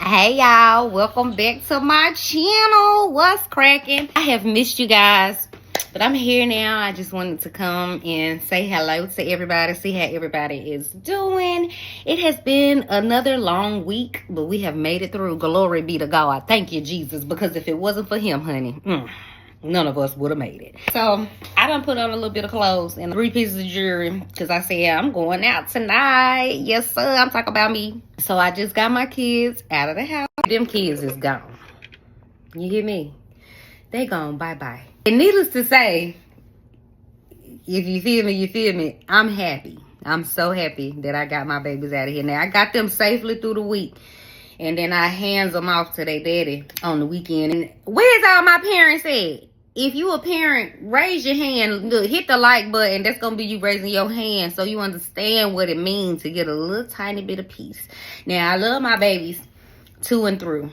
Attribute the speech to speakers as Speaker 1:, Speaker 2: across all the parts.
Speaker 1: Hey y'all, welcome back to my channel. What's cracking? I have missed you guys, but I'm here now. I just wanted to come and say hello to everybody, see how everybody is doing. It has been another long week, but we have made it through. Glory be to God. Thank you, Jesus, because if it wasn't for him, honey, none of us would have made it. So I done put on a little bit of clothes and 3 pieces of jewelry because I said I'm going out tonight. Yes, sir. I'm talking about me. So I just got my kids out of the house. Them kids is gone. You hear me? They gone. Bye-bye. And needless to say, if you feel me, you feel me. I'm happy. I'm so happy that I got my babies out of here. Now, I got them safely through the week. And then I hands them off to their daddy on the weekend. And where's all my parents at? If you a parent, raise your hand. Look, hit the like button. That's going to be you raising your hand so you understand what it means to get a little tiny bit of peace. Now, I love my babies to and through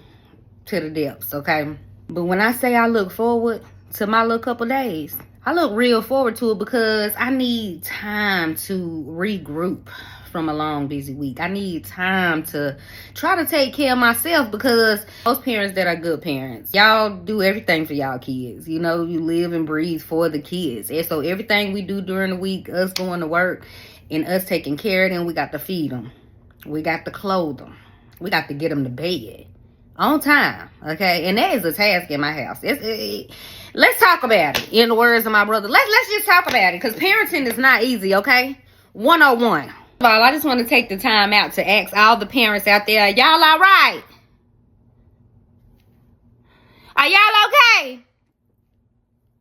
Speaker 1: to the depths, okay? But when I say I look forward to my little couple days, I look real forward to it because I need time to regroup from a long, busy week. I need time to try to take care of myself because those parents that are good parents, y'all do everything for y'all kids. You know, you live and breathe for the kids. And so everything we do during the week, us going to work and us taking care of them, we got to feed them. We got to clothe them. We got to get them to bed on time, okay? And that is a task in my house. Let's talk about it. In the words of my brother, let's just talk about it because parenting is not easy, okay? 101. First of all, I just want to take the time out to ask all the parents out there, y'all all right? Are y'all okay?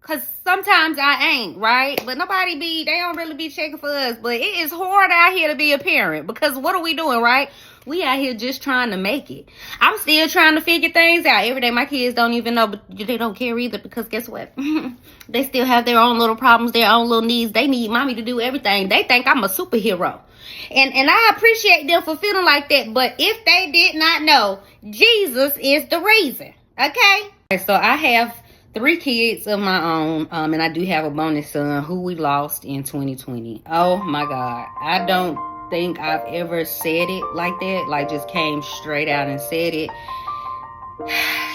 Speaker 1: Because sometimes I ain't, right? But they don't really be checking for us. But it is hard out here to be a parent because what are we doing, right? We out here just trying to make it. I'm still trying to figure things out. Every day my kids don't even know, but they don't care either because guess what? They still have their own little problems, their own little needs. They need mommy to do everything. They think I'm a superhero. And I appreciate them for feeling like that. But if they did not know, Jesus is the reason. Okay? So I have 3 kids of my own. And I do have a bonus son who we lost in 2020. Oh my God. I don't think I've ever said it like that. Like just came straight out and said it.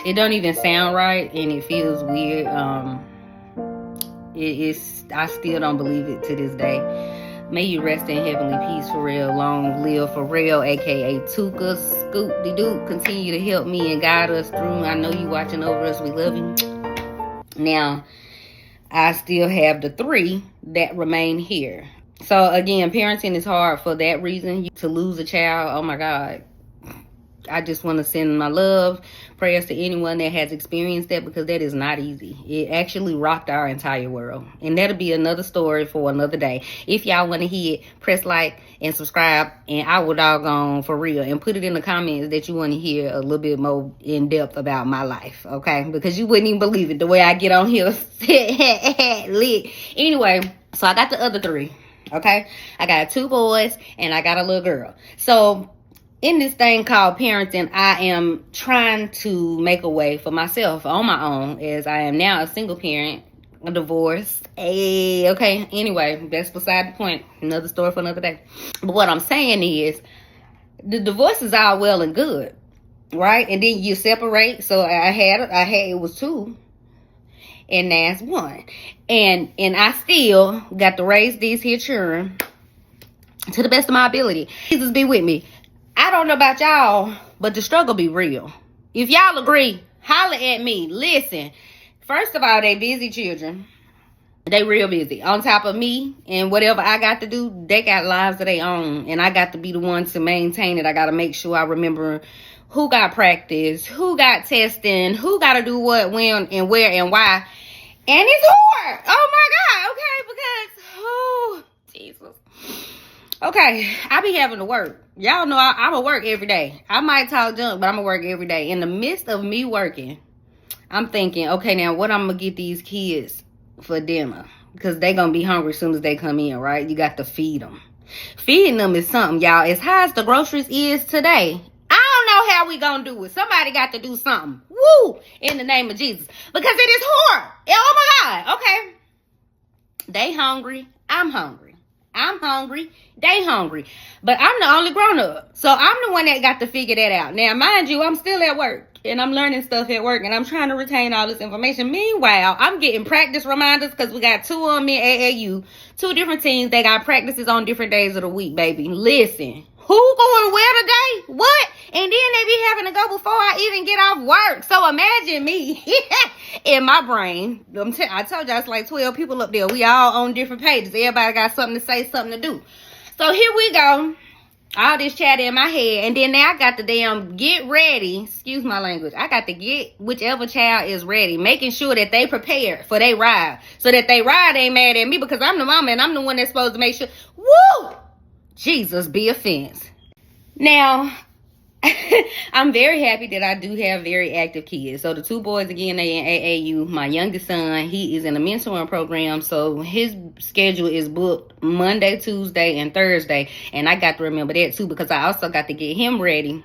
Speaker 1: It don't even sound right. And it feels weird. I still don't believe it to this day. May you rest in heavenly peace for real. Long live for real, aka Tuka, Scoop de Doop. Continue to help me and guide us through. I know you watching over us. We love you. Now, I still have the 3 that remain here. So again, parenting is hard for that reason. To lose a child, oh my God. I just want to send my love, prayers to anyone that has experienced that because that is not easy. It actually rocked our entire world. And that'll be another story for another day. If y'all want to hear it, press like and subscribe. And I will doggone for real. And put it in the comments that you want to hear a little bit more in depth about my life. Okay? Because you wouldn't even believe it the way I get on here. Lit. Anyway, so I got the other 3. Okay? I got 2 boys and I got a little girl. So in this thing called parenting, I am trying to make a way for myself on my own as I am now a single parent, a divorce. Hey, okay, anyway, that's beside the point. Another story for another day. But what I'm saying is the divorce is all well and good, right? And then you separate. So it was 2. And now it's 1. And I still got to raise these here children to the best of my ability. Jesus be with me. I don't know about y'all, but the struggle be real. If y'all agree, holler at me. Listen, first of all, they busy children. They real busy. On top of me and whatever I got to do, they got lives of their own. And I got to be the one to maintain it. I got to make sure I remember who got practice, who got testing, who got to do what, when, and where, and why. And it's hard. Oh, my God. Okay, because, oh, Jesus. Okay, I be having to work. Y'all know I'm going to work every day. I might talk junk, but I'm going to work every day. In the midst of me working, I'm thinking, okay, now what I'm going to get these kids for dinner? Because they going to be hungry as soon as they come in, right? You got to feed them. Feeding them is something, y'all. As high as the groceries is today, I don't know how we going to do it. Somebody got to do something. Woo! In the name of Jesus. Because it is hard. Oh, my God. Okay. They hungry. I'm hungry. I'm hungry. They hungry. But I'm the only grown-up. So I'm the one that got to figure that out. Now, mind you, I'm still at work. And I'm learning stuff at work. And I'm trying to retain all this information. Meanwhile, I'm getting practice reminders because we got 2 of them in AAU. 2 different teams. They got practices on different days of the week, baby. Listen. Who going where today? What? And then they be having to go before I even get off work. So imagine me in my brain. I told y'all it's like 12 people up there. We all on different pages. Everybody got something to say, something to do. So here we go. All this chatter in my head. And then now I got the damn get ready. Excuse my language. I got to get whichever child is ready. Making sure that they prepared for their ride. So that they ride ain't mad at me because I'm the mama and I'm the one that's supposed to make sure. Woo! Jesus be offense. Now, I'm very happy that I do have very active kids. So the 2 boys, again, they in AAU. My youngest son, he is in a mentoring program. So his schedule is booked Monday, Tuesday, and Thursday. And I got to remember that too because I also got to get him ready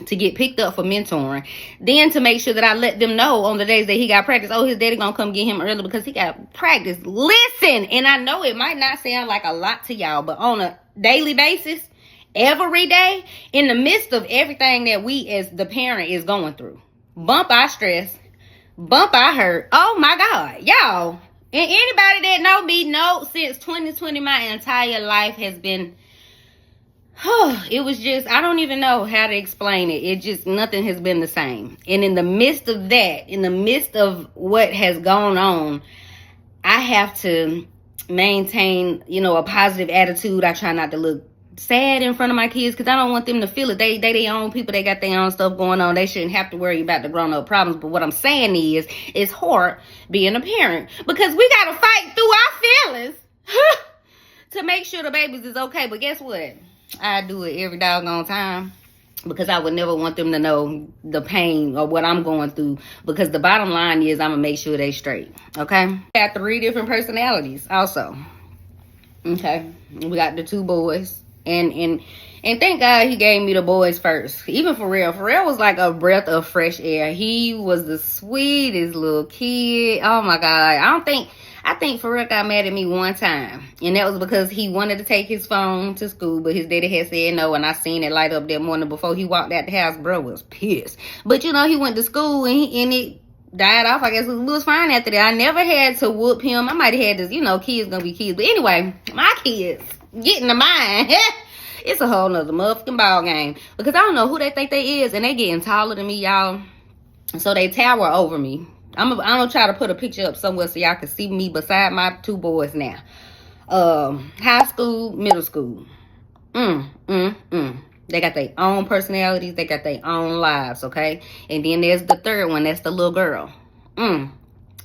Speaker 1: to get picked up for mentoring. Then to make sure that I let them know on the days that he got practice, oh, his daddy gonna come get him early because he got practice. Listen, and I know it might not sound like a lot to y'all, but on a daily basis, every day, in the midst of everything that we as the parent is going through, bump our stress, bump our hurt. Oh my God, y'all. And anybody that know me know since 2020, my entire life has been, it was just, I don't even know how to explain it. It just, nothing has been the same. And in the midst of that, in the midst of what has gone on, I have to maintain, a positive attitude. I try not to look sad in front of my kids because I don't want them to feel it. They their own people. They got their own stuff going on. They shouldn't have to worry about the grown-up problems. But what I'm saying is, it's hard being a parent because we got to fight through our feelings to make sure the babies is okay. But guess what? I do it every doggone time because I would never want them to know the pain or what I'm going through because the bottom line is I'm going to make sure they straight. Okay? I got 3 different personalities also. Okay? We got the 2 boys. And thank God he gave me the boys first. Even Pharrell. Pharrell was like a breath of fresh air. He was the sweetest little kid. Oh my God. I think Pharrell got mad at me one time. And that was because he wanted to take his phone to school, but his daddy had said no. And I seen it light up that morning before he walked out the house. Bro was pissed. But he went to school and it died off. I guess it was fine after that. I never had to whoop him. I might have had this, kids gonna be kids. But anyway, my kids getting to mine. It's a whole nother motherfucking ball game. Because I don't know who they think they is. And they getting taller than me, y'all. So they tower over me. I'm gonna try to put a picture up somewhere so y'all can see me beside my 2 boys now. High school, middle school. They got their own personalities. They got their own lives, okay? And then there's the 3rd one. That's the little girl.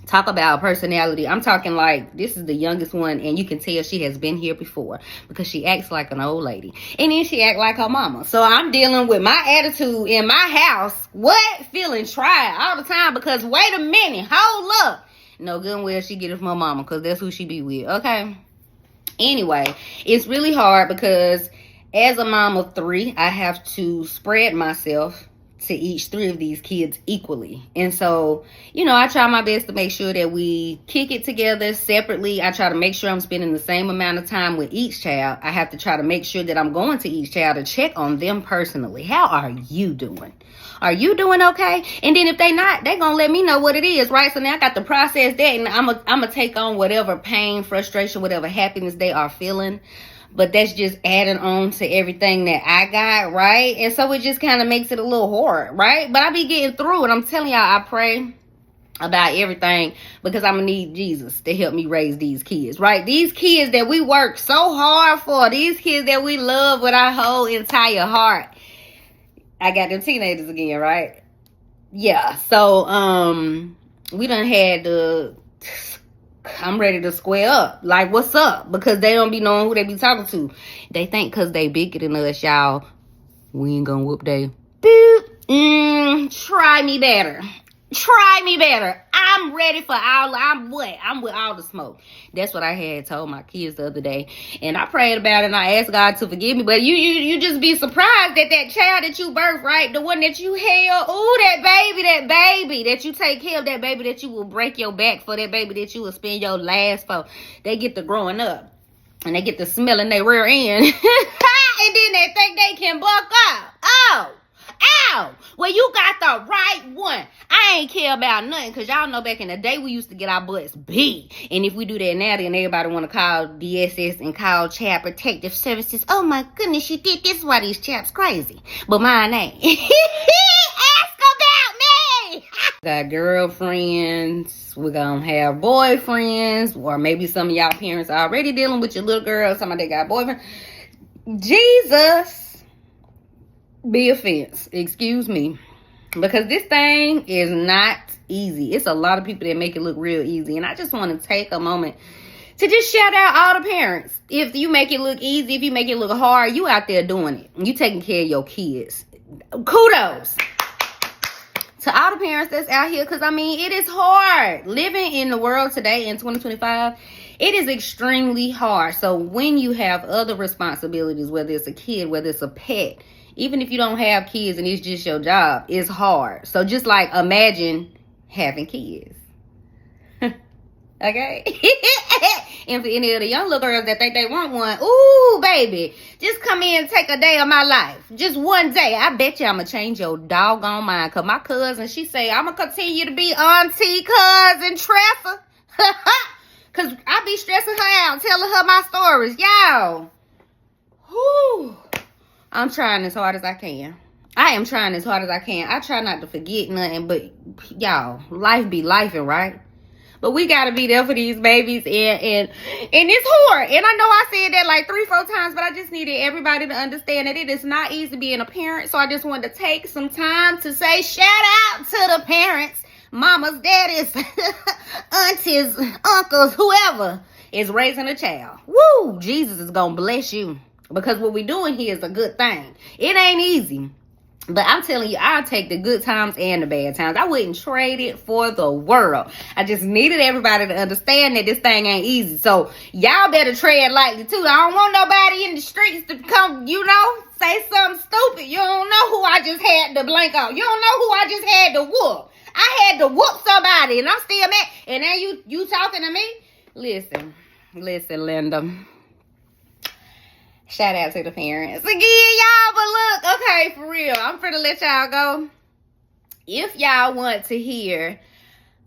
Speaker 1: Talk about personality. I'm talking like this is the youngest one, and you can tell she has been here before because she acts like an old lady. And then she act like her mama. So I'm dealing with my attitude in my house. What? Feeling tried all the time because wait a minute. Hold up. No good and well she get it from her mama because that's who she be with. Okay? Anyway, it's really hard because as a mom of 3, I have to spread myself to each 3 of these kids equally. And so, I try my best to make sure that we kick it together separately. I try to make sure I'm spending the same amount of time with each child. I have to try to make sure that I'm going to each child to check on them personally. How are you doing? Are you doing okay? And then if they not, they gonna let me know what it is, right? So now I got to process that, and I'm gonna take on whatever pain, frustration, whatever happiness they are feeling. But that's just adding on to everything that I got, right? And so it just kind of makes it a little hard, right? But I be getting through it. I'm telling y'all, I pray about everything because I'm going to need Jesus to help me raise these kids, right? These kids that we work so hard for, these kids that we love with our whole entire heart. I got them teenagers again, right? Yeah. So, we done had I'm ready to square up. Like, what's up? Because they don't be knowing who they be talking to. They think because they bigger than us, y'all, we ain't gonna whoop they boop. Try me better. Try me better. I'm ready for all. I'm with all the smoke. That's what I had told my kids the other day. And I prayed about it and I asked God to forgive me. But you just be surprised that child that you birthed, right? The one that you held. Ooh, that baby that you take care of, that baby that you will break your back for, that baby that you will spend your last for. They get to growing up. and they get the smell in their rear end. And then they think they can buck up. Oh, ow. Well, you got the right one. I ain't care about nothing, because y'all know back in the day we used to get our butts beat. And if we do that now, then everybody want to call DSS and call Child Protective Services. Oh my goodness, you did this. Why these chaps crazy? But mine ain't. Ask about me. Got girlfriends. We're gonna have boyfriends. Or maybe some of y'all parents are already dealing with your little girl. Some of they got boyfriends. Jesus be offense. Excuse me. Because this thing is not easy. It's a lot of people that make it look real easy. And I just want to take a moment to just shout out all the parents. If you make it look easy, if you make it look hard, you out there doing it. You taking care of your kids. Kudos to all the parents that's out here. Because, I mean, it is hard. Living in the world today in 2025, it is extremely hard. So when you have other responsibilities, whether it's a kid, whether it's a pet, even if you don't have kids and it's just your job, it's hard. So just like imagine having kids. Okay? And for any of the young little girls that think they want one, ooh, baby, just come in and take a day of my life. Just one day. I bet you I'm going to change your doggone mind. Because my cousin, she say, I'm going to continue to be Auntie Cousin Tressa. Because I be stressing her out, telling her my stories. Y'all. Whew. I'm trying as hard as I can. I am trying as hard as I can. I try not to forget nothing, but y'all, life be lifing, right? But we gotta be there for these babies, and it's hard. And I know I said that like 3-4 times, but I just needed everybody to understand that it is not easy being a parent. So I just wanted to take some time to say shout out to the parents, mamas, daddies, aunties, uncles, whoever is raising a child. Woo! Jesus is gonna bless you. Because what we're doing here is a good thing. It ain't easy. But I'm telling you, I'll take the good times and the bad times. I wouldn't trade it for the world. I just needed everybody to understand that this thing ain't easy. So y'all better tread lightly too. I don't want nobody in the streets to come, say something stupid. You don't know who I just had to blank out. You don't know who I just had to whoop. I had to whoop somebody and I'm still mad. And now you talking to me? Listen, Linda. Shout out to the parents again, y'all. But look, okay, for real, I'm finna let y'all go. If y'all want to hear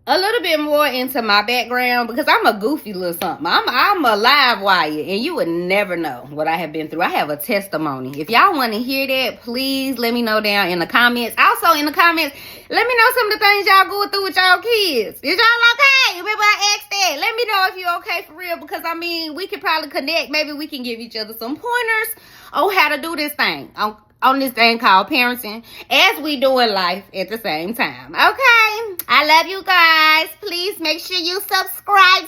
Speaker 1: a little bit more into my background, because I'm a goofy little something. I'm a live wire, and you would never know what I have been through. I have a testimony. If y'all want to hear that, please let me know down in the comments. Also in the comments, let me know some of the things y'all going through with y'all kids. Is y'all okay? Remember I asked that. Let me know if you're okay for real, because I mean, we could probably connect. Maybe we can give each other some pointers on how to do this thing. On this thing called parenting, as we do in life at the same time. Okay? I love you guys. Please make sure you subscribe.